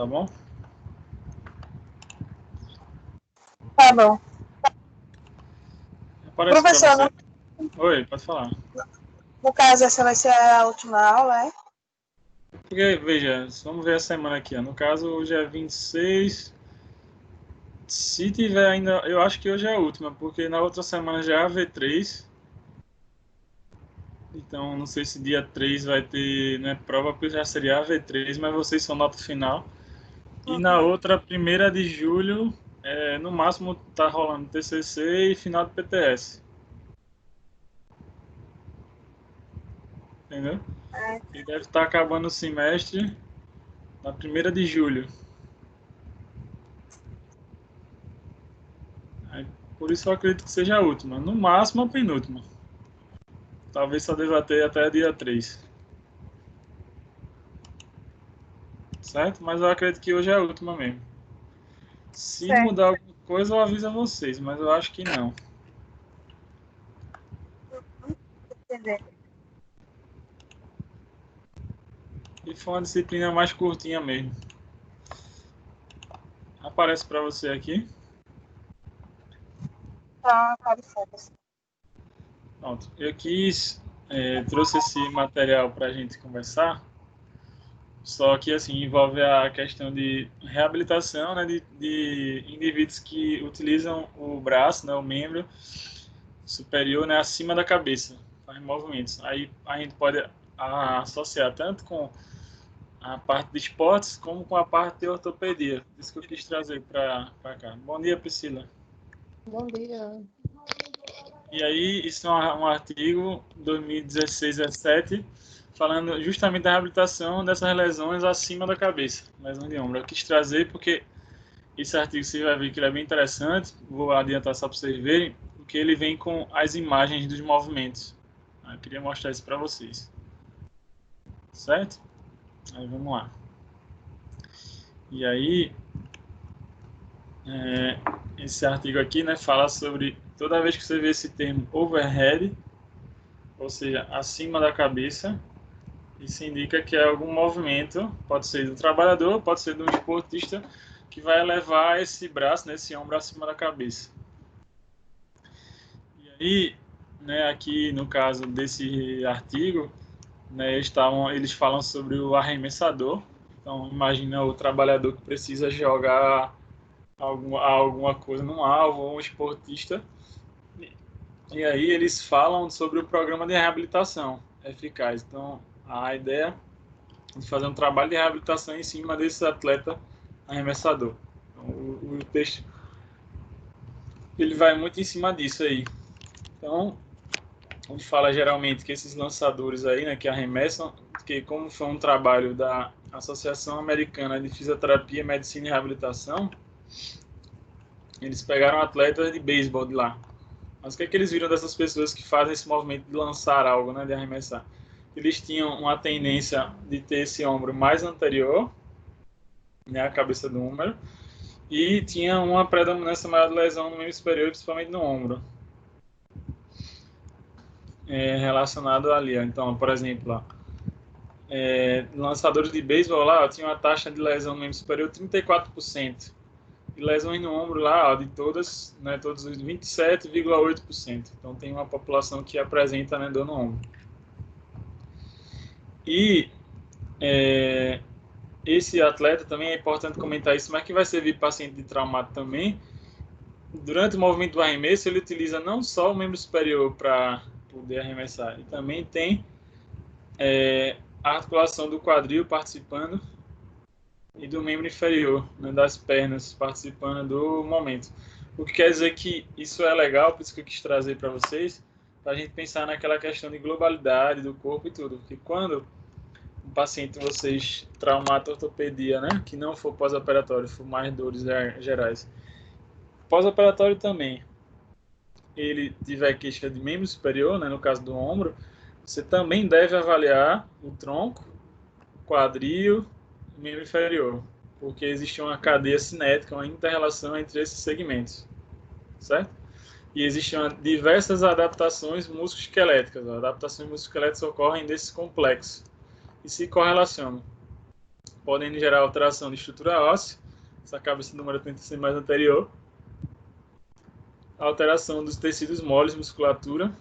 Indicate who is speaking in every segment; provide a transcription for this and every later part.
Speaker 1: tá bom?
Speaker 2: Tá bom.
Speaker 1: Aparece para
Speaker 2: Professor,
Speaker 1: você. Oi, pode falar.
Speaker 2: no caso, essa vai ser a última aula, é?
Speaker 1: Porque, veja, vamos ver a semana aqui. Ó. No caso, hoje é 26. Se tiver ainda, eu acho que hoje é a última, porque na outra semana já é a V3. Então, não sei se dia 3 vai ter, né, prova, porque já seria a V3, mas vocês são nota final. E na outra, 1ª de julho, no máximo tá rolando TCC e final do PTS. Entendeu?
Speaker 2: É.
Speaker 1: E deve estar acabando o semestre na 1ª de julho. Aí, por isso eu acredito que seja a última. No máximo a penúltima. Talvez só deva ter até dia 3. Certo? Mas eu acredito que hoje é a última mesmo. Se
Speaker 2: Certo.
Speaker 1: mudar alguma coisa, eu aviso a vocês, mas eu acho que não.
Speaker 2: Entender.
Speaker 1: E foi uma disciplina mais curtinha mesmo. Aparece para você aqui.
Speaker 2: Tá aparecendo.
Speaker 1: Pronto. Eu trouxe esse material para a gente conversar. Só que assim envolve a questão de reabilitação, né, de indivíduos que utilizam o braço, né, o membro superior, né, acima da cabeça, faz movimentos. Aí a gente pode associar tanto com a parte de esportes como com a parte de ortopedia. Isso que eu quis trazer para cá. Bom dia, Priscila.
Speaker 3: Bom dia.
Speaker 1: E aí, isso é um artigo 2016-17 falando justamente da reabilitação dessas lesões acima da cabeça, lesão de ombro. Eu quis trazer porque esse artigo você vai ver que ele é bem interessante, vou adiantar só para vocês verem, porque ele vem com as imagens dos movimentos. Eu queria mostrar isso para vocês. Certo? Aí vamos lá. E aí, esse artigo aqui, né, fala sobre toda vez que você vê esse termo overhead, ou seja, acima da cabeça, isso indica que é algum movimento, pode ser do trabalhador, pode ser de um esportista, que vai elevar esse braço, né, esse ombro acima da cabeça. E aí, né, aqui no caso desse artigo, né, eles falam sobre o arremessador. Então, imagina o trabalhador que precisa jogar alguma coisa num alvo, ou um esportista. E aí eles falam sobre o programa de reabilitação eficaz. Então, a ideia de fazer um trabalho de reabilitação em cima desse atleta arremessador. Então, o texto ele vai muito em cima disso aí. Então, a gente fala geralmente que esses lançadores aí, né, que arremessam, que como foi um trabalho da Associação Americana de Fisioterapia, Medicina e Reabilitação, eles pegaram atletas de beisebol de lá. Mas o que é que eles viram dessas pessoas que fazem esse movimento de lançar algo, né, de arremessar? Eles tinham uma tendência de ter esse ombro mais anterior, né, a cabeça do ombro, e tinha uma predominância maior de lesão no membro superior, principalmente no ombro. Relacionado ali, ó. Então, por exemplo, ó, lançadores de beisebol lá, ó, tinha uma taxa de lesão no membro superior 34%. E lesões no ombro lá, ó, de todas, né, todos os 27,8%. Então tem uma população que apresenta, né, dor no ombro. E esse atleta também é importante comentar isso, mas que vai servir paciente de traumado também. Durante o movimento do arremesso, ele utiliza não só o membro superior para poder arremessar, e também tem a articulação do quadril participando e do membro inferior, né, das pernas participando do momento. O que quer dizer que isso é legal, por isso que eu quis trazer para vocês, para a gente pensar naquela questão de globalidade do corpo e tudo. Porque quando um paciente vocês traumato ortopedia, né, que não for pós-operatório, for mais dores gerais, pós-operatório também, ele tiver queixa de membro superior, né, no caso do ombro, você também deve avaliar o tronco, quadril e membro inferior, porque existe uma cadeia cinética, uma inter-relação entre esses segmentos, certo? E existem diversas adaptações musculoesqueléticas. Adaptações musculoesqueléticas ocorrem nesse complexo e se correlacionam. podem gerar alteração de estrutura óssea, essa cabeça do número tenta ser mais anterior, alteração dos tecidos moles, musculatura,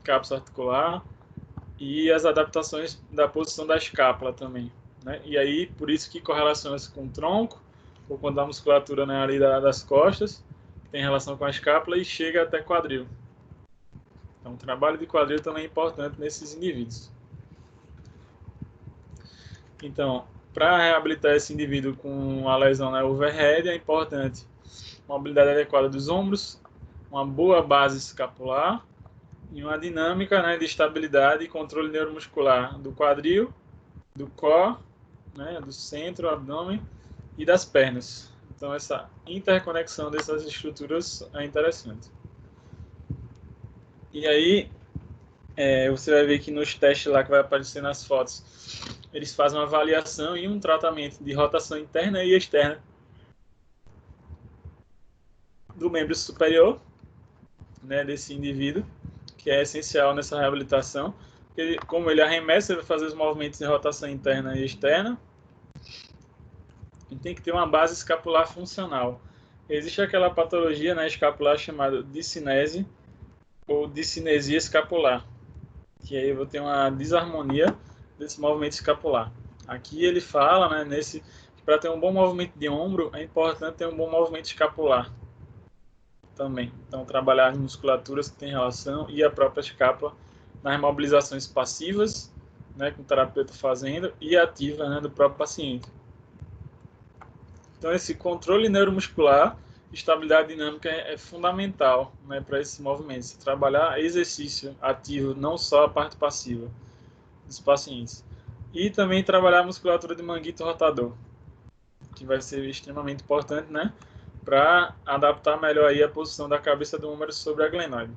Speaker 1: cápsula articular e as adaptações da posição da escápula também, né? E aí, por isso que correlaciona-se com o tronco, ou quando a musculatura, né, ali das costas, tem relação com a escápula e chega até quadril. Então, o trabalho de quadril também é importante nesses indivíduos. Então, para reabilitar esse indivíduo com a lesão na overhead, é importante uma mobilidade adequada dos ombros, uma boa base escapular e uma dinâmica, né, de estabilidade e controle neuromuscular do quadril, do core, né, do centro, abdômen e das pernas. Então, essa interconexão dessas estruturas é interessante. E aí, você vai ver que nos testes lá que vai aparecer nas fotos, eles fazem uma avaliação e um tratamento de rotação interna e externa do membro superior, né, desse indivíduo, que é essencial nessa reabilitação. Como ele arremessa, ele vai fazer os movimentos de rotação interna e externa. E tem que ter uma base escapular funcional. Existe aquela patologia, né, escapular chamada discinese ou discinesia escapular, que aí eu vou ter uma desarmonia desse movimento escapular. Aqui ele fala, né, para ter um bom movimento de ombro, é importante ter um bom movimento escapular também. Então, trabalhar as musculaturas que têm relação e a própria escápula nas mobilizações passivas, né, com o terapeuta fazendo, e ativa, né, do próprio paciente. Então, esse controle neuromuscular, estabilidade dinâmica é fundamental, né, para esse movimento. Se trabalhar exercício ativo, não só a parte passiva dos pacientes. E também trabalhar a musculatura de manguito rotador, que vai ser extremamente importante, né, para adaptar melhor aí a posição da cabeça do húmero sobre a glenoide.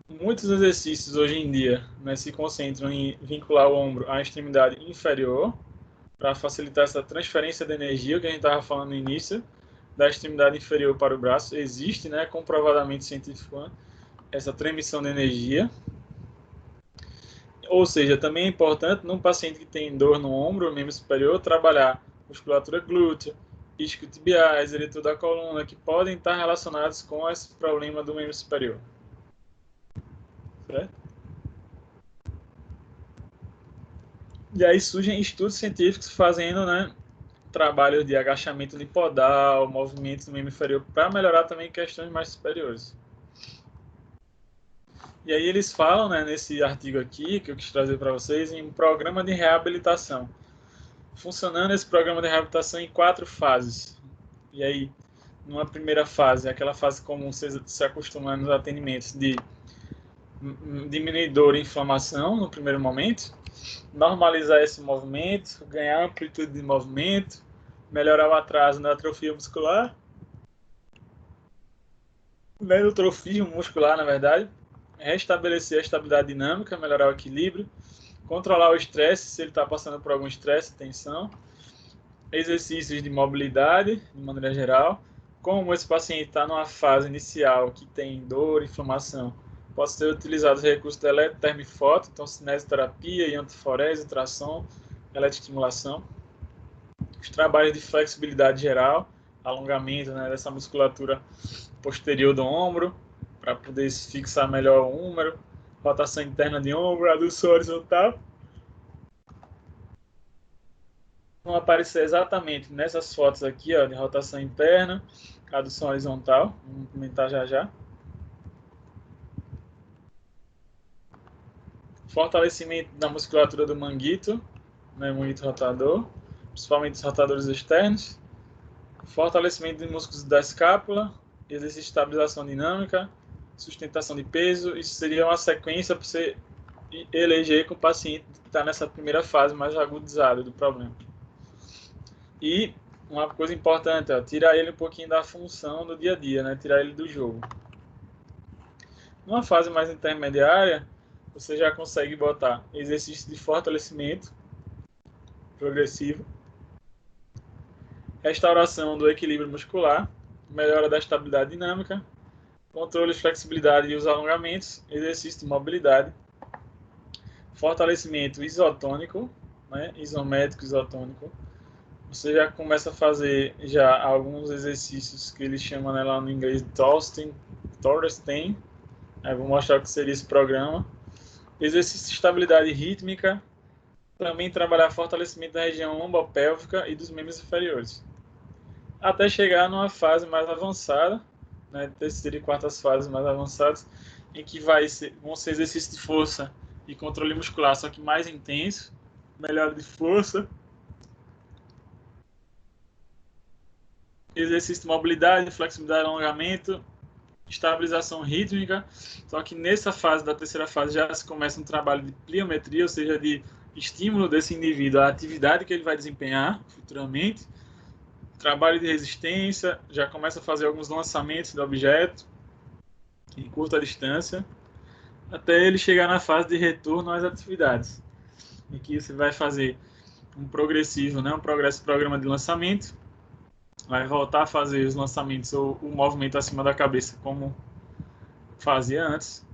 Speaker 1: Muitos exercícios hoje em dia, né, se concentram em vincular o ombro à extremidade inferior, para facilitar essa transferência de energia que a gente estava falando no início, da extremidade inferior para o braço. Existe, né, comprovadamente científico, essa transmissão de energia. Ou seja, também é importante, num paciente que tem dor no ombro, membro superior, trabalhar musculatura glútea, isquiotibiais, eretor da coluna, que podem estar relacionados com esse problema do membro superior. Certo? E aí surgem estudos científicos fazendo, né, trabalho de agachamento lipodal, movimentos no membro inferior, para melhorar também questões mais superiores. E aí eles falam, né, nesse artigo aqui, que eu quis trazer para vocês, em um programa de reabilitação. Funcionando esse programa de reabilitação em 4 fases. E aí, numa primeira fase, aquela fase comum, vocês se acostumam nos atendimentos, de diminuir dor e inflamação no primeiro momento, normalizar esse movimento, ganhar amplitude de movimento, melhorar o atraso na atrofia muscular, hipertrofismo muscular, na verdade, restabelecer a estabilidade dinâmica, melhorar o equilíbrio, controlar o estresse, se ele está passando por algum estresse, tensão, exercícios de mobilidade, de maneira geral. Como esse paciente está numa fase inicial que tem dor, inflamação, pode ser utilizado os recursos da eletrotermifoto, então cinesioterapia, ionoforese, tração, eletroestimulação. Os trabalhos de flexibilidade geral, alongamento, né, dessa musculatura posterior do ombro, para poder fixar melhor o húmero, rotação interna de ombro, adução horizontal. Vão aparecer exatamente nessas fotos aqui, ó, de rotação interna, adução horizontal. Vamos comentar já já. Fortalecimento da musculatura do manguito, né, manguito rotador, principalmente os rotadores externos. Fortalecimento de músculos da escápula, exercício de estabilização dinâmica, sustentação de peso. Isso seria uma sequência para você eleger com o paciente que está nessa primeira fase mais agudizada do problema. E uma coisa importante, ó, tirar ele um pouquinho da função do dia a dia, né? Tirar ele do jogo. Numa fase mais intermediária, você já consegue botar exercício de fortalecimento progressivo, restauração do equilíbrio muscular, melhora da estabilidade dinâmica, controle de flexibilidade e os alongamentos, exercício de mobilidade, fortalecimento isotônico, né? Isométrico, isotônico. Você já começa a fazer já alguns exercícios que eles chamam, né, lá no inglês Torstein. Aí vou mostrar o que seria esse programa. Exercício de estabilidade rítmica. Também trabalhar fortalecimento da região lombopélvica e dos membros inferiores. Até chegar numa fase mais avançada, né, terceira e quarta fases mais avançadas, em que vão ser exercícios de força e controle muscular, só que mais intenso, melhora de força, exercício de mobilidade, flexibilidade, alongamento, estabilização rítmica. Só que nessa fase da terceira fase já se começa um trabalho de pliometria, ou seja, de estímulo desse indivíduo à atividade que ele vai desempenhar futuramente. Trabalho de resistência, já começa a fazer alguns lançamentos do objeto em curta distância, até ele chegar na fase de retorno às atividades, em que você vai fazer um progressivo, né, um programa de lançamento, vai voltar a fazer os lançamentos ou o movimento acima da cabeça como fazia antes,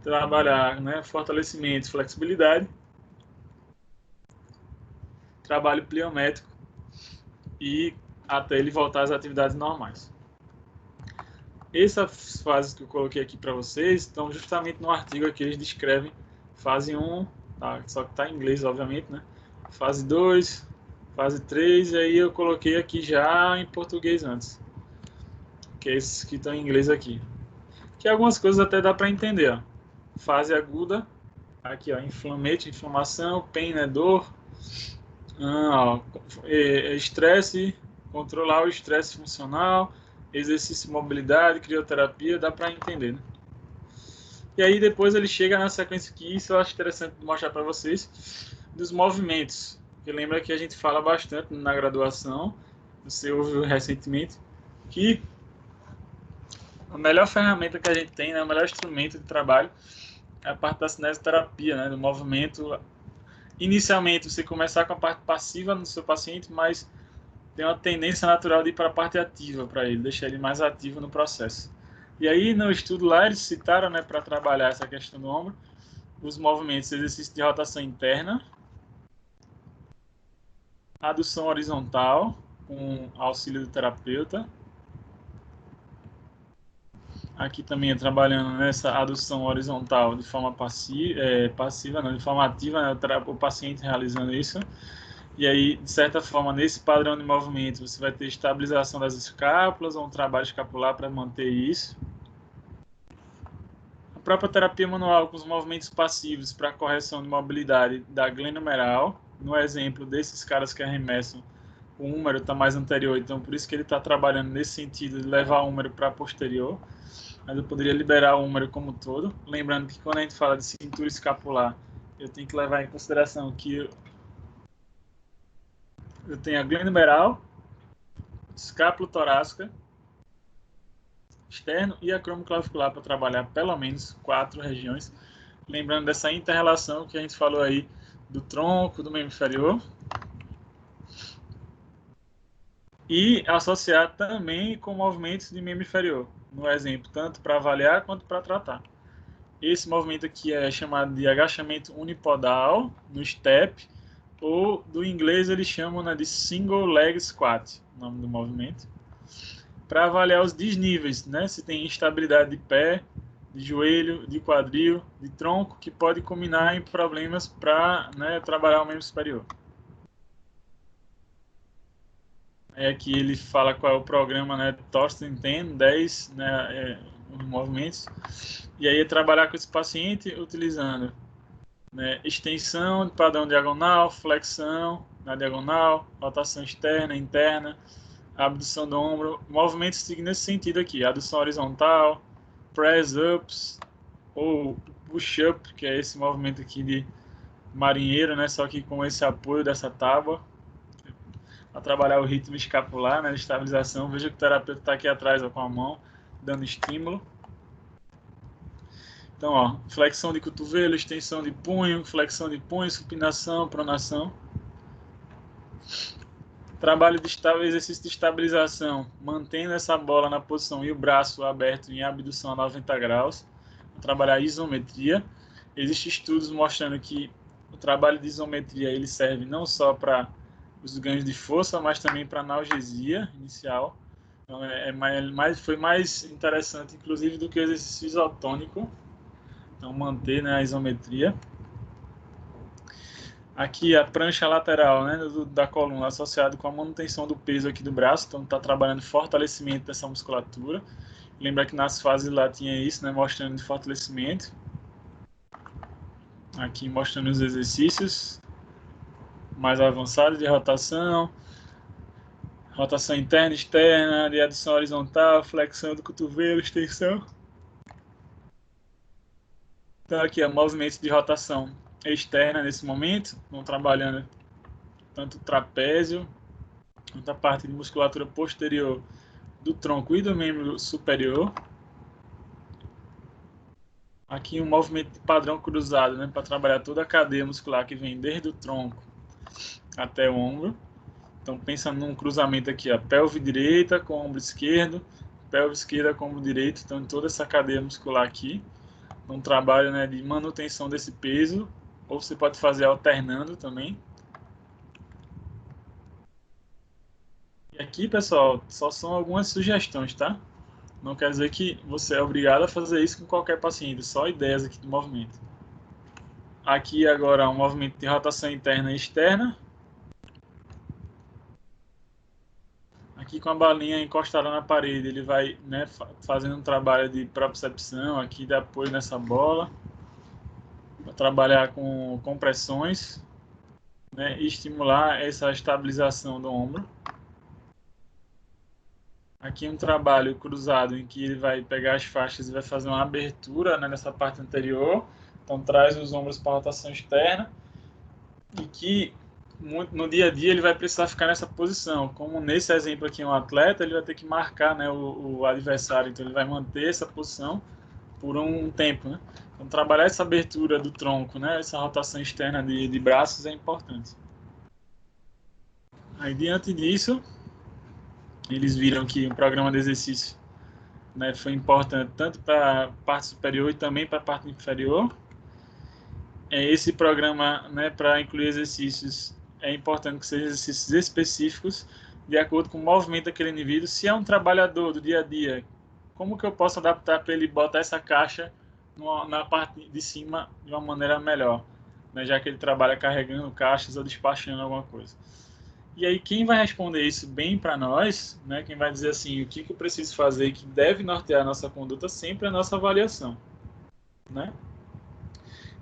Speaker 1: trabalhar, né, fortalecimento, flexibilidade, trabalho pliométrico e até ele voltar às atividades normais. Essas fases que eu coloquei aqui para vocês estão justamente no artigo que eles descrevem fase 1, tá? Só que está em inglês, obviamente, né? Fase 2, fase 3, e aí eu coloquei aqui já em português antes, que é esses que estão em inglês aqui. Que algumas coisas até dá para entender, ó. Fase aguda, aqui ó, inflamação, pain, né, dor, estresse, controlar o estresse funcional, exercício de mobilidade, crioterapia, dá para entender, né? E aí depois ele chega na sequência que isso eu acho interessante mostrar para vocês, dos movimentos. Porque lembra que a gente fala bastante na graduação, você ouviu recentemente, que a melhor ferramenta que a gente tem, né, o melhor instrumento de trabalho é a parte da cinesioterapia, né, do movimento. Inicialmente você começar com a parte passiva no seu paciente, mas tem uma tendência natural de ir para a parte ativa para ele, deixar ele mais ativo no processo. E aí, no estudo lá, eles citaram, né, para trabalhar essa questão do ombro, os movimentos, exercício de rotação interna, adução horizontal, com auxílio do terapeuta. Aqui também trabalhando nessa adução horizontal de forma passiva, não, de forma ativa, né, o paciente realizando isso. E aí, de certa forma, nesse padrão de movimento, você vai ter estabilização das escápulas ou um trabalho escapular para manter isso. A própria terapia manual com os movimentos passivos para correção de mobilidade da glenomeral. No exemplo desses caras que arremessam, o húmero está mais anterior, então por isso que ele está trabalhando nesse sentido de levar o húmero para posterior. Mas eu poderia liberar o húmero como um todo. Lembrando que quando a gente fala de cintura escapular, eu tenho que levar em consideração que eu tenho a glenomeral, escápula torácica, externo e acromioclavicular para trabalhar pelo menos 4 regiões. Lembrando dessa inter-relação que a gente falou aí do tronco, do membro inferior. E associar também com movimentos de membro inferior. No exemplo, tanto para avaliar quanto para tratar. Esse movimento aqui é chamado de agachamento unipodal, no step, ou do inglês eles chamam, né, de single leg squat, o nome do movimento, para avaliar os desníveis, né, se tem instabilidade de pé, de joelho, de quadril, de tronco, que pode culminar em problemas para, né, trabalhar o membro superior. Aqui ele fala qual é o programa, né, Torsten 10, né, movimentos, e aí é trabalhar com esse paciente utilizando, né, extensão de padrão diagonal, flexão na diagonal, rotação externa, interna, abdução do ombro, movimentos seguindo nesse sentido aqui, adução horizontal, press-ups ou push-up, que é esse movimento aqui de marinheiro, né, só que com esse apoio dessa tábua, a trabalhar o ritmo escapular, né, de estabilização. Veja que o terapeuta está aqui atrás, ó, com a mão, dando estímulo. Então, ó, flexão de cotovelo, extensão de punho, supinação, pronação. Trabalho de exercício de estabilização, mantendo essa bola na posição e o braço aberto em abdução a 90 graus. Vou trabalhar isometria. Existem estudos mostrando que O trabalho de isometria ele serve não só para os ganhos de força, mas também para analgesia inicial. Então, foi mais interessante, inclusive, do que o exercício isotônico. Então, manter, né, a isometria. Aqui a prancha lateral, né, da coluna, associado com a manutenção do peso aqui do braço. Então, está trabalhando fortalecimento dessa musculatura. Lembra que nas fases lá tinha isso, né, mostrando de fortalecimento. Aqui mostrando os exercícios mais avançados de rotação. Rotação interna e externa, de adução horizontal, flexão do cotovelo, extensão. Então aqui, ó, movimentos de rotação externa nesse momento, vão trabalhando tanto o trapézio, quanto a parte de musculatura posterior do tronco e do membro superior. Aqui um movimento de padrão cruzado, né, para trabalhar toda a cadeia muscular que vem desde o tronco até o ombro. Então pensa num cruzamento aqui, a pelve direita com o ombro esquerdo, pelve esquerda com o ombro direito, então toda essa cadeia muscular aqui. Um trabalho, né, de manutenção desse peso, ou você pode fazer alternando também. E aqui, pessoal, só são algumas sugestões, tá? Não quer dizer que você é obrigado a fazer isso com qualquer paciente, só ideias aqui do movimento. Aqui agora um movimento de rotação interna e externa. Aqui com a balinha encostada na parede, ele vai, né, fazendo um trabalho de propriocepção, aqui de apoio nessa bola. Vai trabalhar com compressões, né, e estimular essa estabilização do ombro. Aqui um trabalho cruzado em que ele vai pegar as faixas e vai fazer uma abertura, né, nessa parte anterior. Então traz os ombros para a rotação externa e que no dia a dia ele vai precisar ficar nessa posição. Como nesse exemplo aqui um atleta, ele vai ter que marcar, né, o adversário, então ele vai manter essa posição por um tempo, né? Então trabalhar essa abertura do tronco, né, essa rotação externa de braços é importante. Aí diante disso, eles viram que o programa de exercício, né, foi importante tanto para a parte superior e também para a parte inferior. Esse programa, né, para incluir exercícios, é importante que sejam exercícios específicos de acordo com o movimento daquele indivíduo. Se é um trabalhador do dia a dia, como que eu posso adaptar para ele botar essa caixa na parte de cima de uma maneira melhor, né, já que ele trabalha carregando caixas ou despachando alguma coisa. E aí quem vai responder isso bem para nós, né, quem vai dizer assim, o que eu preciso fazer que deve nortear a nossa conduta, sempre é a nossa avaliação, né?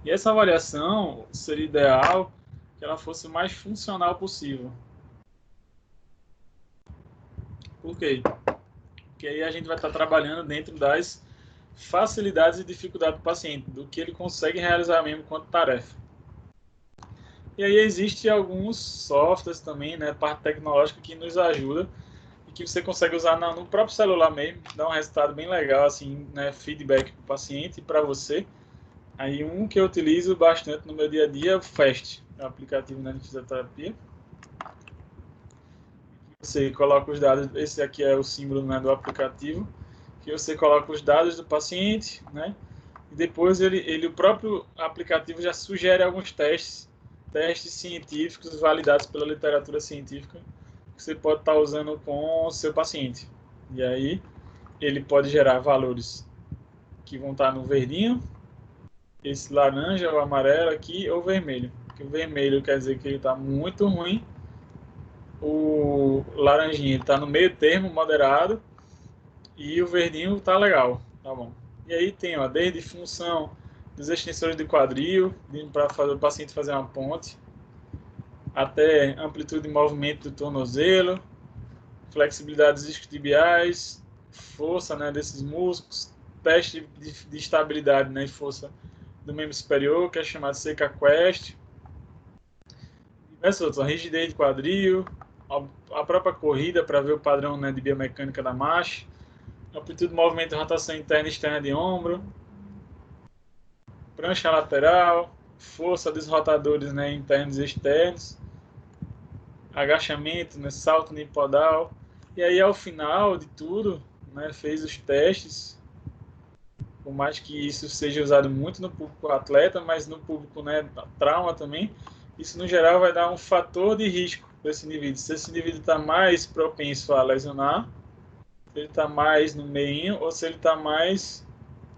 Speaker 1: E essa avaliação seria ideal que ela fosse o mais funcional possível. Por quê? Porque aí a gente vai estar trabalhando dentro das facilidades e dificuldades do paciente, do que ele consegue realizar mesmo quanto tarefa. E aí existe alguns softwares também, né, parte tecnológica que nos ajuda e que você consegue usar no próprio celular mesmo, dá um resultado bem legal, assim, né, feedback para o paciente e para você. Aí um que eu utilizo bastante no meu dia a dia é o FAST, é um aplicativo de fisioterapia. Você coloca os dados, esse aqui é o símbolo, né, do aplicativo, que você coloca os dados do paciente, né, e depois o próprio aplicativo já sugere alguns testes científicos validados pela literatura científica que você pode estar usando com o seu paciente. E aí ele pode gerar valores que vão estar no verdinho, esse laranja, o amarelo aqui, ou vermelho. O vermelho quer dizer que ele está muito ruim, o laranjinha está no meio termo, moderado, e o verdinho está legal, tá bom. E aí tem, ó, desde função dos extensores de quadril, para fazer o paciente fazer uma ponte, até amplitude de movimento do tornozelo, flexibilidade dos isquiotibiais, força, né, desses músculos, teste de estabilidade, né, e força do membro superior, que é chamado Seca Quest, diversos outros, a rigidez de quadril, a própria corrida para ver o padrão, né, de biomecânica da marcha, amplitude de movimento de rotação interna e externa de ombro, prancha lateral, força dos rotadores, né, internos e externos, agachamento, né, salto unipodal. E aí ao final de tudo, né, fez os testes por mais que isso seja usado muito no público atleta, mas no público, né, trauma também, isso no geral vai dar um fator de risco para esse indivíduo. Se esse indivíduo está mais propenso a lesionar, se ele está mais no meio ou se ele está mais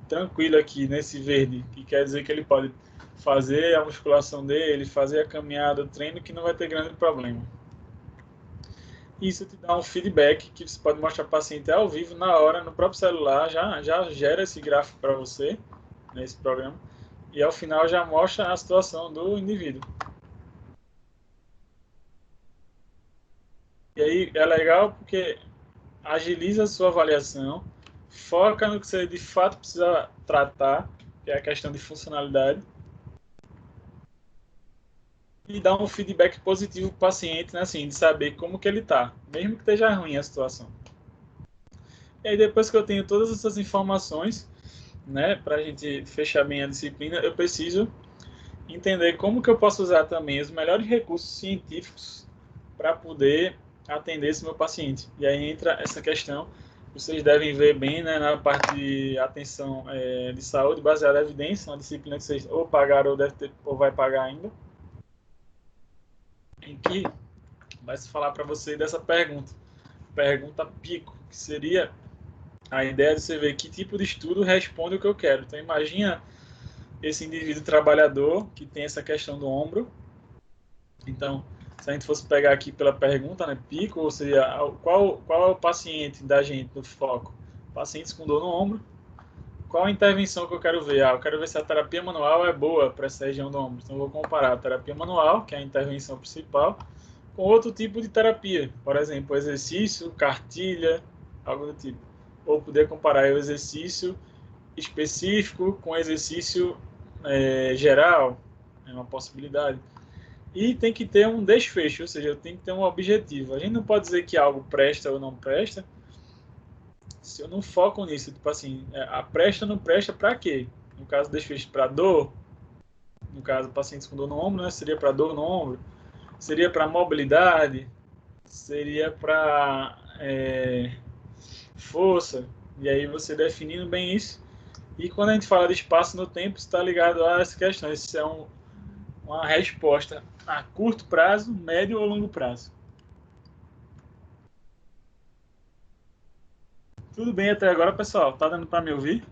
Speaker 1: tranquilo aqui nesse verde, que quer dizer que ele pode fazer a musculação dele, fazer a caminhada, o treino, que não vai ter grande problema. Isso te dá um feedback que você pode mostrar para o paciente ao vivo, na hora, no próprio celular, já gera esse gráfico para você, nesse programa, e ao final já mostra a situação do indivíduo. E aí é legal porque agiliza a sua avaliação, foca no que você de fato precisa tratar, que é a questão de funcionalidade, e dá um feedback positivo para o paciente, né, assim, de saber como que ele está, mesmo que esteja ruim a situação. E aí depois que eu tenho todas essas informações, né, para a gente fechar bem a disciplina, eu preciso entender como que eu posso usar também os melhores recursos científicos para poder atender esse meu paciente. E aí entra essa questão, vocês devem ver bem, né, na parte de atenção de saúde baseada em evidência, uma disciplina que vocês ou pagaram ou, deve ter, ou vai pagar ainda, em que vai se falar para você dessa pergunta pico, que seria a ideia de você ver que tipo de estudo responde o que eu quero. Então imagina esse indivíduo trabalhador que tem essa questão do ombro. Então, se a gente fosse pegar aqui pela pergunta, né, pico, ou seja, qual é o paciente da gente no foco? Pacientes com dor no ombro. Qual a intervenção que eu quero ver? Eu quero ver se a terapia manual é boa para essa região do ombro. Então, eu vou comparar a terapia manual, que é a intervenção principal, com outro tipo de terapia. Por exemplo, exercício, cartilha, algo do tipo. Ou poder comparar o exercício específico com exercício geral, é uma possibilidade. E tem que ter um desfecho, ou seja, tem que ter um objetivo. A gente não pode dizer que algo presta ou não presta se eu não foco nisso. Tipo assim, a presta ou não presta para quê? No caso, desfecho para dor, no caso, pacientes com dor no ombro, né? Seria para dor no ombro, seria para mobilidade, seria para força. E aí você definindo bem isso. E quando a gente fala de espaço no tempo, está ligado a essa questão. Isso é uma resposta a curto prazo, médio ou longo prazo. Tudo bem até agora, pessoal? Tá dando para me ouvir?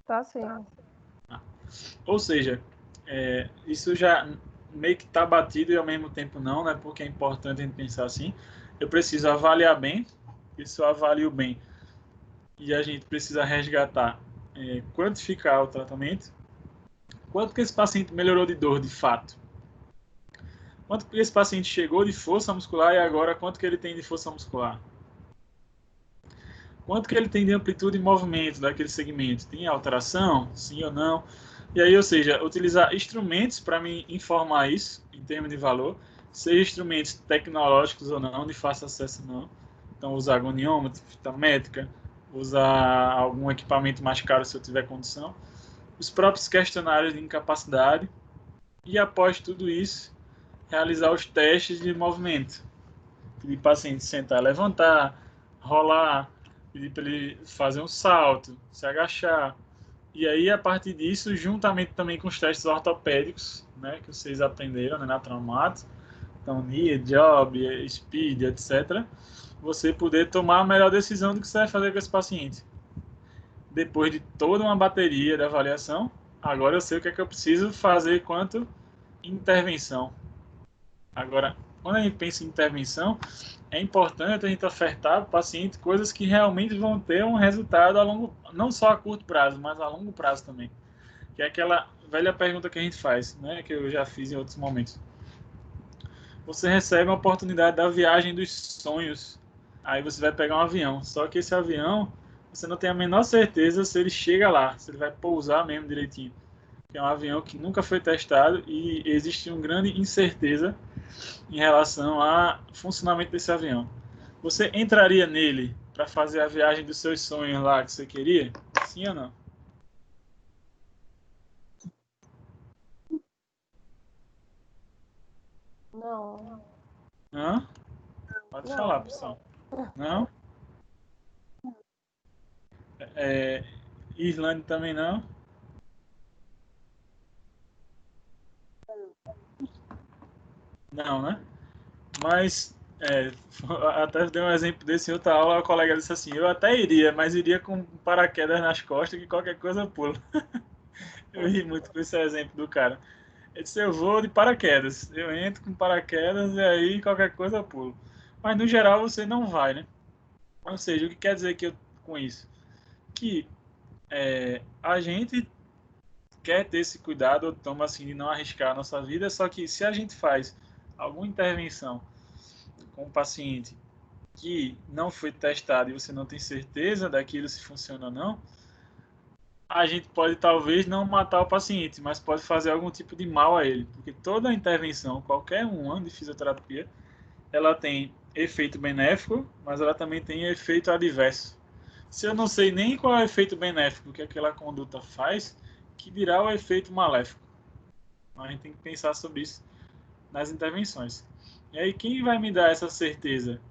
Speaker 3: Tá sim.
Speaker 1: Ou seja, isso já meio que está batido e ao mesmo tempo não, né? Porque é importante a gente pensar assim. Eu preciso avaliar bem, e se eu avalio bem e a gente precisa resgatar, quantificar o tratamento, quanto que esse paciente melhorou de dor de fato, quanto que esse paciente chegou de força muscular e agora quanto que ele tem de força muscular, quanto que ele tem de amplitude e movimento daquele segmento, tem alteração, sim ou não? E aí, ou seja, utilizar instrumentos para me informar isso, em termos de valor, seja instrumentos tecnológicos ou não, de fácil acesso ou não. Então, usar agoniômetro, fita métrica, usar algum equipamento mais caro se eu tiver condição, os próprios questionários de incapacidade e, após tudo isso, realizar os testes de movimento. Pedir para o paciente sentar, levantar, rolar, pedir para ele fazer um salto, se agachar. E aí, a partir disso, juntamente também com os testes ortopédicos, né, que vocês aprenderam, né, na Traumato, então, NIA, Job, Speed, etc., você poder tomar a melhor decisão do que você vai fazer com esse paciente. Depois de toda uma bateria de avaliação, agora eu sei o que é que eu preciso fazer quanto intervenção. Agora, quando a gente pensa em intervenção, é importante a gente ofertar para o paciente coisas que realmente vão ter um resultado a longo, não só a curto prazo, mas a longo prazo também. Que é aquela velha pergunta que a gente faz, né, que eu já fiz em outros momentos. Você recebe a oportunidade da viagem dos sonhos, aí você vai pegar um avião, só que esse avião, você não tem a menor certeza se ele chega lá, se ele vai pousar mesmo direitinho. Que é um avião que nunca foi testado e existe uma grande incerteza em relação ao funcionamento desse avião. Você entraria nele para fazer a viagem dos seus sonhos lá que você queria? Sim ou não?
Speaker 3: Não,
Speaker 1: Hã? Pode falar,
Speaker 3: não.
Speaker 1: pessoal. Não? Irlande também não. Não, né? Mas, até dei um exemplo desse em outra aula, a colega disse assim, eu até iria, mas iria com paraquedas nas costas, que qualquer coisa eu pulo. Eu ri muito com esse exemplo do cara. Ele disse, eu vou de paraquedas. Eu entro com paraquedas e aí qualquer coisa eu pulo. Mas no geral você não vai, né? Ou seja, o que quer dizer com isso? Que a gente quer ter esse cuidado, ou toma assim, de não arriscar a nossa vida, só que se a gente faz alguma intervenção com o paciente que não foi testado e você não tem certeza daquilo se funciona ou não, a gente pode talvez não matar o paciente, mas pode fazer algum tipo de mal a ele, porque toda intervenção, qualquer uma de fisioterapia, ela tem efeito benéfico, mas ela também tem efeito adverso. Se eu não sei nem qual é o efeito benéfico que aquela conduta faz, que dirá o efeito maléfico. A gente tem que pensar sobre isso nas intervenções. E aí, quem vai me dar essa certeza?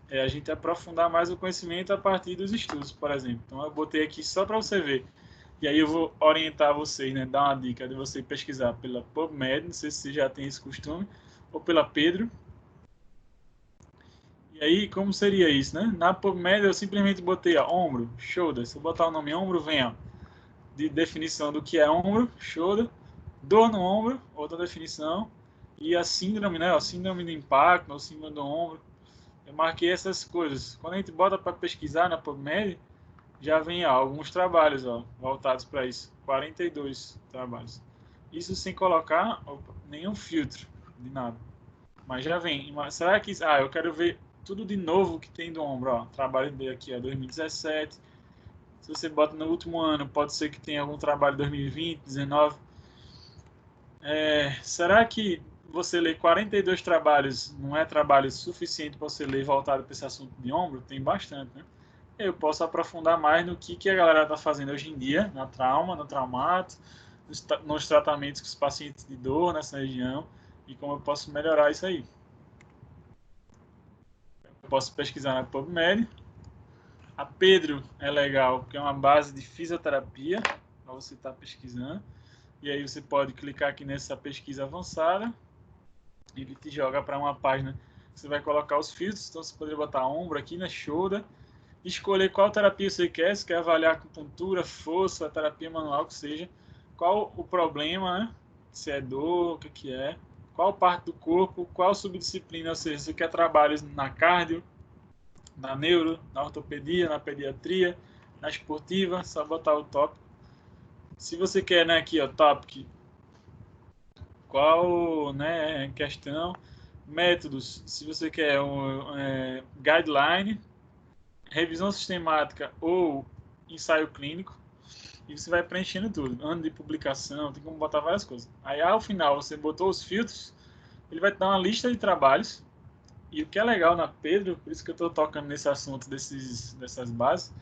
Speaker 1: É a gente aprofundar mais o conhecimento a partir dos estudos, por exemplo. Então, eu botei aqui só para você ver. E aí eu vou orientar vocês, né, dar uma dica de você pesquisar pela PubMed, não sei se você já tem esse costume, ou pela Pedro. E aí, como seria isso, né? Na PubMed eu simplesmente botei, ó, ombro, shoulder. Se eu botar o nome ombro, vem, ó, de definição do que é ombro, shoulder, dor no ombro, outra definição, e a síndrome, né, ó, síndrome do impacto, ou síndrome do ombro. Eu marquei essas coisas. Quando a gente bota para pesquisar na PubMed, já vem alguns trabalhos, ó, voltados para isso. 42 trabalhos. Isso sem colocar nenhum filtro de nada. Mas já vem. Será que... Ah, eu quero ver tudo de novo que tem do ombro. Ó. Trabalho dele aqui, ó, 2017. Se você bota no último ano, pode ser que tenha algum trabalho 2020, 19. Será que você ler 42 trabalhos não é trabalho suficiente para você ler voltado para esse assunto de ombro? Tem bastante, né? Eu posso aprofundar mais no que a galera está fazendo hoje em dia, na trauma, no traumato, nos tratamentos com os pacientes de dor nessa região e como eu posso melhorar isso aí. Eu posso pesquisar na PubMed. A Pedro é legal, porque é uma base de fisioterapia para você estar pesquisando. E aí você pode clicar aqui nessa pesquisa avançada e ele te joga para uma página. Você vai colocar os filtros, então você poderia botar ombro aqui na shoulder, escolher qual terapia você quer, se quer avaliar acupuntura, força, terapia manual, que seja, qual o problema, né? Se é dor, o que é, qual parte do corpo, qual subdisciplina, ou seja, você quer trabalhos na cardio, na neuro, na ortopedia, na pediatria, na esportiva, só botar o tópico. Se você quer, né, aqui, ó, topic, qual, né, questão, métodos, se você quer um guideline, revisão sistemática ou ensaio clínico, e você vai preenchendo tudo, ano de publicação, tem como botar várias coisas. Aí ao final você botou os filtros, ele vai te dar uma lista de trabalhos, e o que é legal na Pedro, por isso que eu estou tocando nesse assunto dessas bases,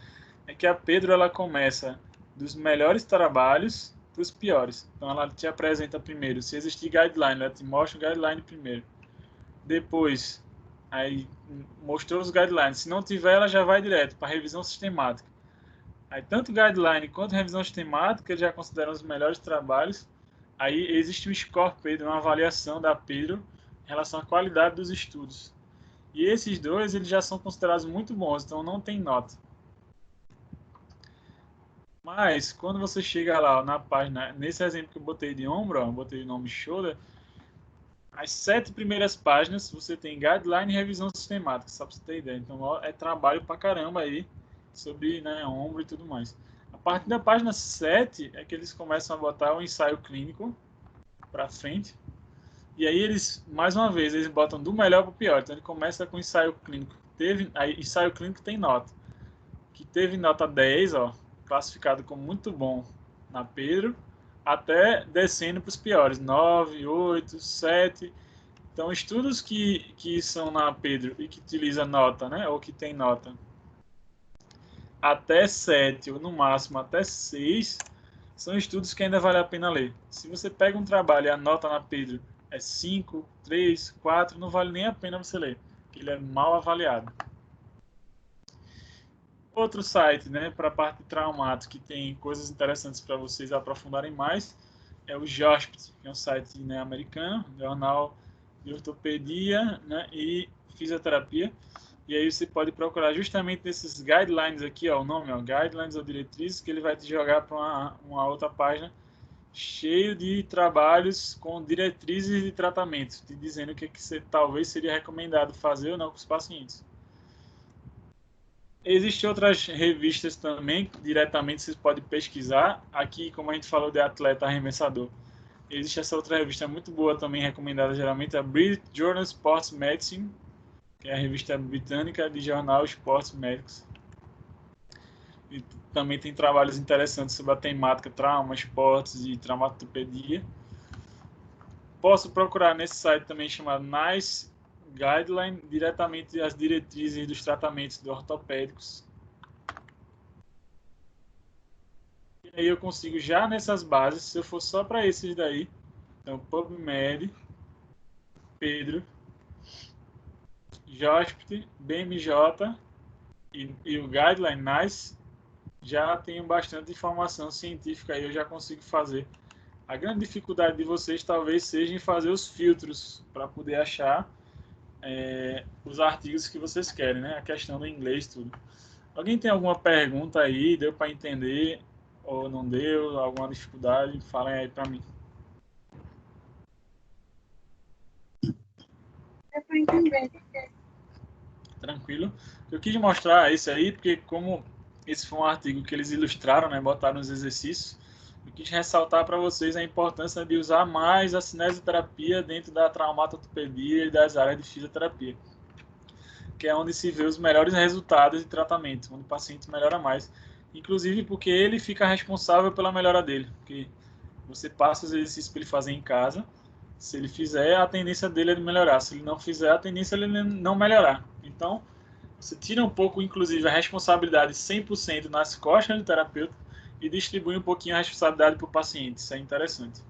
Speaker 1: é que a Pedro ela começa dos melhores trabalhos para os piores. Então ela te apresenta primeiro, se existir guideline, ela te mostra o guideline primeiro. Depois, aí mostrou os guidelines. Se não tiver, ela já vai direto para revisão sistemática. Aí tanto guideline quanto revisão sistemática eles já consideram os melhores trabalhos. Aí existe um score Pedro, uma avaliação da Pedro em relação à qualidade dos estudos. E esses dois eles já são considerados muito bons, então não tem nota. Mas quando você chega lá na página, nesse exemplo que eu botei de ombro, ó, eu botei o nome shoulder, as 7 primeiras páginas você tem guideline e revisão sistemática, só para você ter ideia. Então ó, é trabalho pra caramba aí sobre, né, ombro e tudo mais. A partir da página 7 é que eles começam a botar o ensaio clínico para frente. E aí eles, mais uma vez, eles botam do melhor para o pior. Então ele começa com ensaio clínico. Aí ensaio clínico tem nota. Que teve nota 10, ó, classificado como muito bom na Pedro, até descendo para os piores, 9, 8, 7. Então, estudos que são na Pedro e que utiliza nota, né, ou que tem nota, até 7, ou no máximo até 6, são estudos que ainda vale a pena ler. Se você pega um trabalho e a nota na Pedro é 5, 3, 4, não vale nem a pena você ler, porque ele é mal avaliado. Outro site, né, para a parte de traumato, que tem coisas interessantes para vocês aprofundarem mais, é o JOSPT, que é um site, né, americano, jornal de ortopedia, né, e fisioterapia. E aí você pode procurar justamente nesses guidelines aqui, ó, o nome, ó, guidelines ou diretrizes, que ele vai te jogar para uma outra página cheio de trabalhos com diretrizes de tratamento, te dizendo o que você talvez seria recomendado fazer ou não com os pacientes. Existem outras revistas também, que diretamente vocês podem pesquisar. Aqui, como a gente falou de atleta arremessador, existe essa outra revista muito boa também, recomendada geralmente, a British Journal of Sports Medicine, que é a revista britânica de jornal Esportes Médicos. E também tem trabalhos interessantes sobre a temática trauma, esportes e traumatologia. Posso procurar nesse site também chamado NICE Guideline, diretamente as diretrizes dos tratamentos ortopédicos. E aí eu consigo já nessas bases, se eu for só para esses daí, então PubMed, Pedro, JOSPT, BMJ e o Guideline NICE, já tenho bastante informação científica aí, eu já consigo fazer. A grande dificuldade de vocês talvez seja em fazer os filtros para poder achar os artigos que vocês querem, né? A questão do inglês, tudo. Alguém tem alguma pergunta aí? Deu para entender ou não deu? Alguma dificuldade? Falem aí para mim.
Speaker 2: É para entender.
Speaker 1: Tranquilo. Eu quis mostrar isso aí porque como esse foi um artigo que eles ilustraram, né? Botaram os exercícios. Eu quis ressaltar para vocês a importância de usar mais a cinesioterapia dentro da traumatologia e das áreas de fisioterapia, que é onde se vê os melhores resultados de tratamento, onde o paciente melhora mais. Inclusive porque ele fica responsável pela melhora dele, porque você passa os exercícios para ele fazer em casa, se ele fizer, a tendência dele é de melhorar, se ele não fizer, a tendência é ele não melhorar. Então, você tira um pouco, inclusive, a responsabilidade 100% nas costas do terapeuta e distribui um pouquinho a responsabilidade para o paciente. Isso é interessante.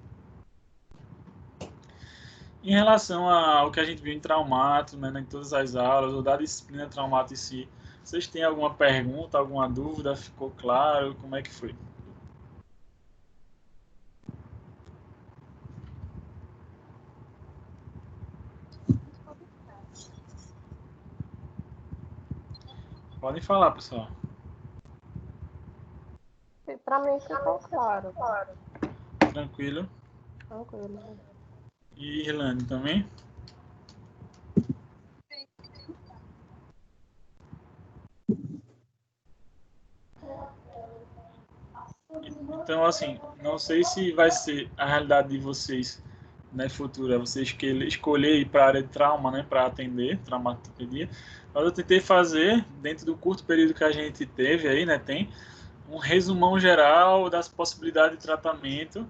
Speaker 1: Em relação ao que a gente viu em traumato, né, em todas as aulas, ou da disciplina traumato em si, vocês têm alguma pergunta, alguma dúvida? Ficou claro? Como é que foi? Podem falar, pessoal.
Speaker 3: Para mim ficou claro.
Speaker 1: Tranquilo.
Speaker 3: Tranquilo.
Speaker 1: E Irlande também? Então, assim, não sei se vai ser a realidade de vocês, né, futura, vocês escolher ir para a área de trauma, né, para atender, traumatologia, mas eu tentei fazer, dentro do curto período que a gente teve aí, né, tem um resumão geral das possibilidades de tratamento.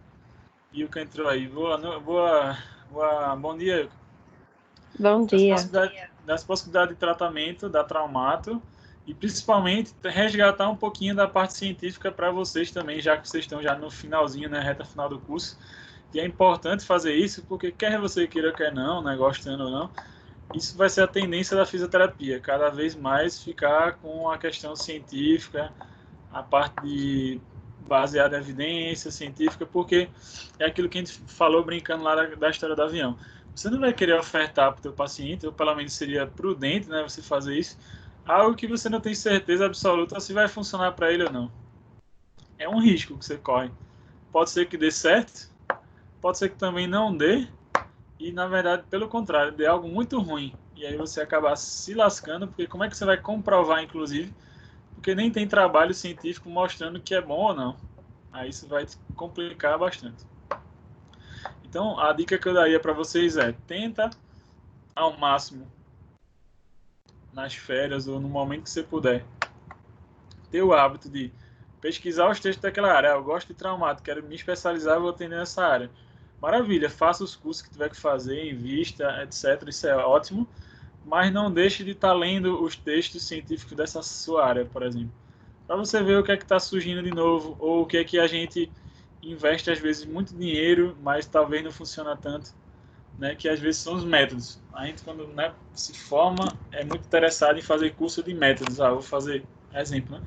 Speaker 1: E o que entrou aí? Bom dia.
Speaker 3: Bom dia.
Speaker 1: Das possibilidades de tratamento da traumato e principalmente resgatar um pouquinho da parte científica para vocês também, já que vocês estão já no finalzinho, né, reta final do curso. E é importante fazer isso porque quer você queira, quer não, né, gostando ou não, isso vai ser a tendência da fisioterapia, cada vez mais ficar com a questão científica, a parte de baseada em evidência científica, porque é aquilo que a gente falou brincando lá da história do avião. Você não vai querer ofertar para o teu paciente, ou pelo menos seria prudente, né, você fazer isso, algo que você não tem certeza absoluta se vai funcionar para ele ou não. É um risco que você corre. Pode ser que dê certo, pode ser que também não dê, e na verdade, pelo contrário, dê algo muito ruim. E aí você acabar se lascando, porque como é que você vai comprovar, inclusive, porque nem tem trabalho científico mostrando que é bom ou não. Aí isso vai complicar bastante. Então, a dica que eu daria para vocês é: tenta ao máximo nas férias ou no momento que você puder ter o hábito de pesquisar os textos daquela área. Eu gosto de traumato, quero me especializar, vou atender nessa área. Maravilha, faça os cursos que tiver que fazer, invista, etc. Isso é ótimo, mas não deixe de estar lendo os textos científicos dessa sua área, por exemplo, para você ver o que é que está surgindo de novo, ou o que é que a gente investe às vezes muito dinheiro, mas talvez não funciona tanto, né? Que às vezes são os métodos. A gente quando, né, se forma é muito interessado em fazer curso de métodos. Vou fazer exemplo, né?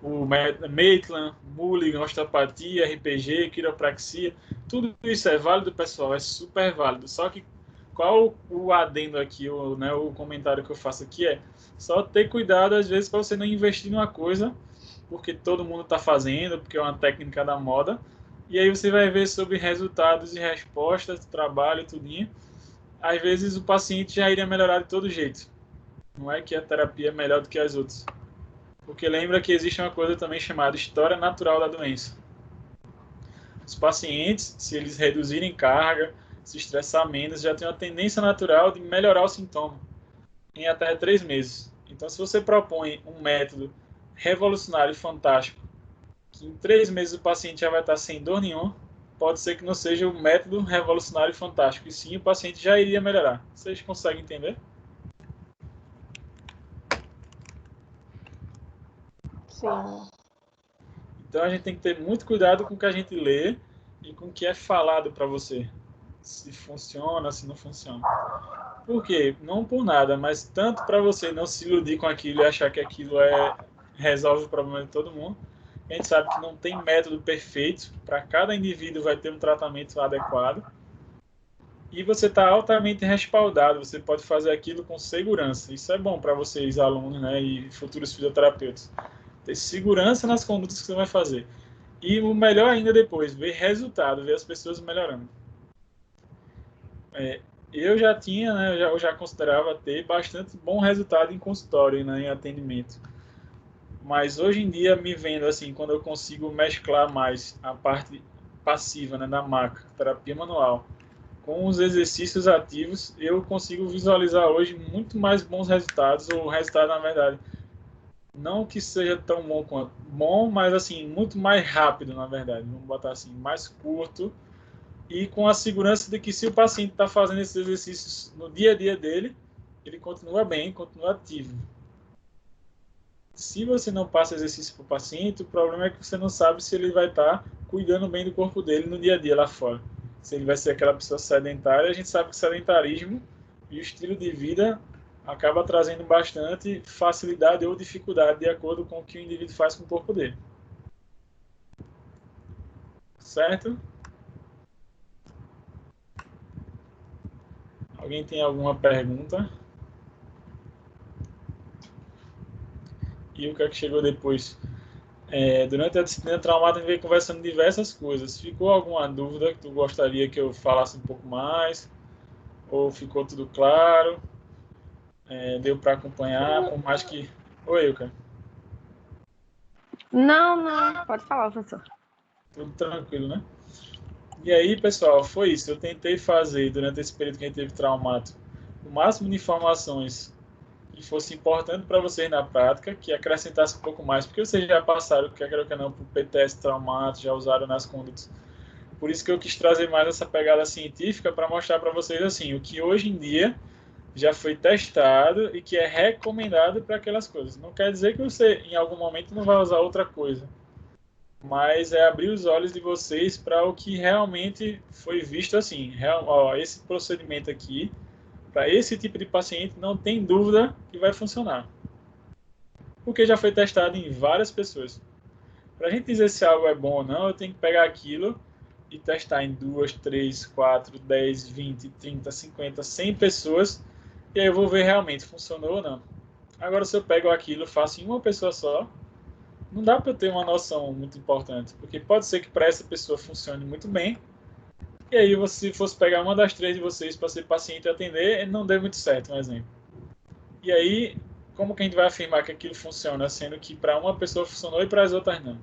Speaker 1: O Maitland, Mulligan, osteopatia, RPG, quiropraxia, tudo isso é válido, pessoal, é super válido. Só que qual o adendo aqui, o comentário que eu faço aqui é só ter cuidado, às vezes, para você não investir numa coisa porque todo mundo está fazendo, porque é uma técnica da moda, e aí você vai ver sobre resultados e respostas, trabalho e tudinho. Às vezes o paciente já iria melhorar de todo jeito. Não é que a terapia é melhor do que as outras. Porque lembra que existe uma coisa também chamada história natural da doença. Os pacientes, se eles reduzirem carga, se estressar menos, já tem uma tendência natural de melhorar o sintoma em até 3 meses. Então, se você propõe um método revolucionário e fantástico, que em 3 meses o paciente já vai estar sem dor nenhuma, pode ser que não seja o método revolucionário e fantástico, e sim o paciente já iria melhorar. Vocês conseguem entender?
Speaker 3: Sim.
Speaker 1: Então a gente tem que ter muito cuidado com o que a gente lê e com o que é falado para você. Se funciona, se não funciona. Por quê? Não por nada, mas tanto para você não se iludir com aquilo e achar que aquilo resolve o problema de todo mundo. A gente sabe que não tem método perfeito, para cada indivíduo vai ter um tratamento adequado. E você está altamente respaldado, você pode fazer aquilo com segurança. Isso é bom para vocês, alunos, né, e futuros fisioterapeutas. Ter segurança nas condutas que você vai fazer. E o melhor ainda depois, ver resultado, ver as pessoas melhorando. Eu já tinha, né, eu já considerava ter bastante bom resultado em consultório, né, em atendimento. Mas hoje em dia, me vendo assim, quando eu consigo mesclar mais a parte passiva, né, da maca, terapia manual, com os exercícios ativos, eu consigo visualizar hoje muito mais bons resultados, ou resultado, na verdade, não que seja tão bom quanto bom, mas assim, muito mais rápido, na verdade, vamos botar assim, mais curto, e com a segurança de que se o paciente está fazendo esses exercícios no dia a dia dele, ele continua bem, continua ativo. Se você não passa exercício para o paciente, o problema é que você não sabe se ele vai estar cuidando bem do corpo dele no dia a dia lá fora. Se ele vai ser aquela pessoa sedentária, a gente sabe que sedentarismo e o estilo de vida acaba trazendo bastante facilidade ou dificuldade de acordo com o que o indivíduo faz com o corpo dele. Certo? Alguém tem alguma pergunta? E o que é que chegou depois? Durante a disciplina traumática, a gente veio conversando diversas coisas. Ficou alguma dúvida que tu gostaria que eu falasse um pouco mais? Ou ficou tudo claro? Deu para acompanhar? Por mais que... Oi, Ilka.
Speaker 3: Não. Pode falar, professor.
Speaker 1: Tudo tranquilo, né? E aí, pessoal, foi isso. Eu tentei fazer, durante esse período que a gente teve traumático, o máximo de informações que fosse importante para vocês na prática, que acrescentasse um pouco mais, porque vocês já passaram, quer queira ou que não, por PTS traumático, já usaram nas condutas. Por isso que eu quis trazer mais essa pegada científica para mostrar para vocês assim, o que hoje em dia já foi testado e que é recomendado para aquelas coisas. Não quer dizer que você, em algum momento, não vai usar outra coisa, mas é abrir os olhos de vocês para o que realmente foi visto assim. Esse procedimento aqui, para esse tipo de paciente, não tem dúvida que vai funcionar, porque já foi testado em várias pessoas. Para a gente dizer se algo é bom ou não, eu tenho que pegar aquilo e testar em 2, 3, 4, 10, 20, 30, 50, 100 pessoas, e aí eu vou ver realmente funcionou ou não. Agora, se eu pego aquilo e faço em uma pessoa só, não dá para eu ter uma noção muito importante, porque pode ser que para essa pessoa funcione muito bem, e aí se fosse pegar uma das 3 de vocês para ser paciente e atender, não deu muito certo, um exemplo. E aí, como que a gente vai afirmar que aquilo funciona, sendo que para uma pessoa funcionou e para as outras não?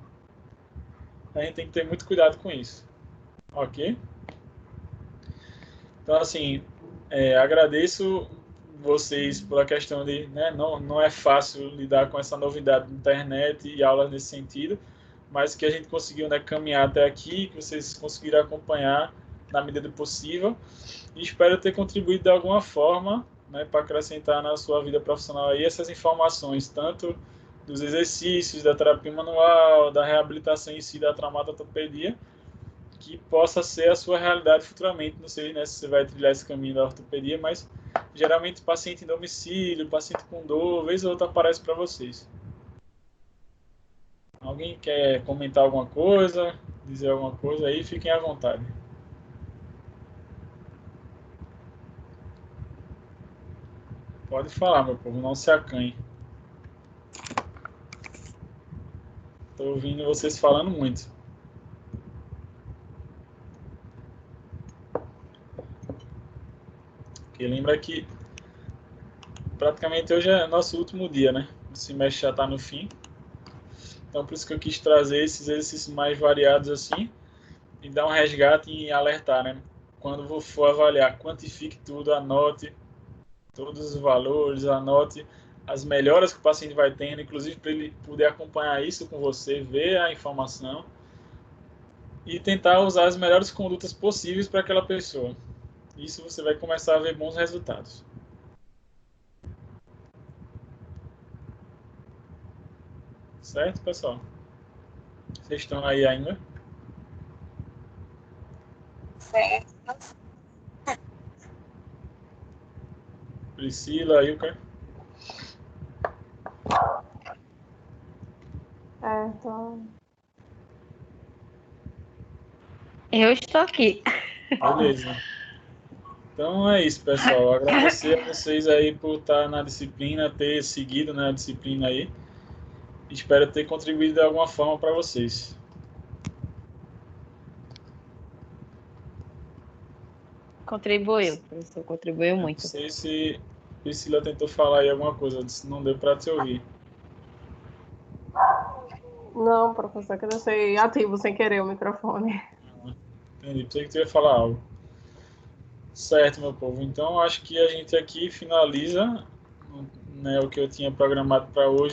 Speaker 1: A gente tem que ter muito cuidado com isso. Ok? Então, assim, agradeço vocês pela questão de, né, não é fácil lidar com essa novidade da internet e aulas nesse sentido, mas que a gente conseguiu, né, caminhar até aqui, que vocês conseguiram acompanhar na medida do possível, e espero ter contribuído de alguma forma, né, para acrescentar na sua vida profissional aí essas informações, tanto dos exercícios, da terapia manual, da reabilitação em si, da traumatologia, que possa ser a sua realidade futuramente. Não sei, né, se você vai trilhar esse caminho da ortopedia, mas geralmente paciente em domicílio, paciente com dor, vez ou outra aparece para vocês. Alguém quer comentar alguma coisa, dizer alguma coisa aí, fiquem à vontade. Pode falar, meu povo, não se acanhe. Estou ouvindo vocês falando muito. Porque lembra que praticamente hoje é nosso último dia, né? O semestre já está no fim. Então, por isso que eu quis trazer esses exercícios mais variados assim e dar um resgate e alertar, né? Quando for avaliar, quantifique tudo, anote todos os valores, anote as melhoras que o paciente vai tendo, inclusive para ele poder acompanhar isso com você, ver a informação e tentar usar as melhores condutas possíveis para aquela pessoa. Isso você vai começar a ver bons resultados. Certo, pessoal? Vocês estão aí ainda?
Speaker 2: Certo.
Speaker 1: Priscila, Ilka?
Speaker 3: Então... Eu estou aqui.
Speaker 1: Beleza. Então é isso, pessoal. Agradecer a vocês aí por estar na disciplina, ter seguido, né, a disciplina aí. Espero ter contribuído de alguma forma para vocês.
Speaker 3: Contribuiu, professor, contribuiu
Speaker 1: Não
Speaker 3: muito.
Speaker 1: sei se Priscila tentou falar aí alguma coisa, disse não deu para te ouvir.
Speaker 4: Não, professor, que eu deixei ativo sem querer o microfone.
Speaker 1: Entendi, pensei que tu ia falar algo. Certo, meu povo. Então acho que a gente aqui finaliza, né, o que eu tinha programado para hoje.